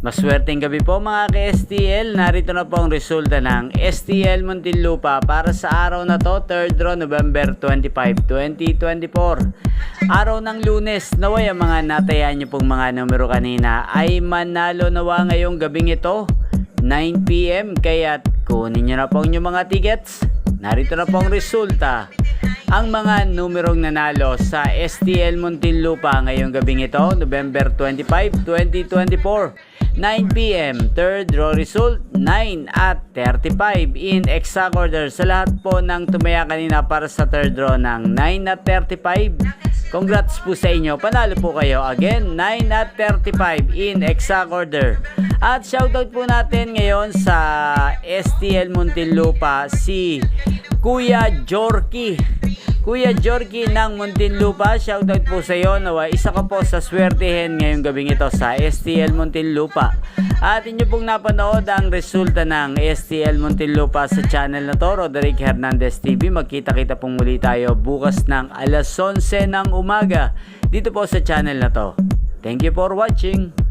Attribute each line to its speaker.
Speaker 1: Maswerteng gabi po mga ka-STL. Narito na po ang resulta ng STL Muntinlupa para sa araw na to, 3rd draw, November 25, 2024. Araw ng Lunes. Naway ang mga natayaan nyo pong mga numero kanina ay manalo nawa ngayong gabing ito, 9 PM. Kaya't kunin nyo na po yung mga tickets. Narito na po ang resulta. Ang mga numerong nanalo sa STL Muntinlupa ngayong gabing ito, November 25, 2024. 9 PM, 3rd draw result, 9 at 35 in exact order. Sa lahat po ng tumaya kanina para sa 3rd draw ng 9 at 35, congrats po sa inyo. Panalo po kayo. Again, 9 at 35 in exact order. At shoutout po natin ngayon sa STL Muntinlupa si Kuya Jorky. Kuya Jorky ng Muntinlupa, shoutout po sa iyo. Nawa isa ka po sa swertihin ngayong gabing ito sa STL Muntinlupa. At inyo pong napanood ang resulta ng STL Muntinlupa sa channel na to, Roderick Hernandez TV. Magkita-kita pong muli tayo bukas ng alas 11 ng umaga dito po sa channel na to. Thank you for watching.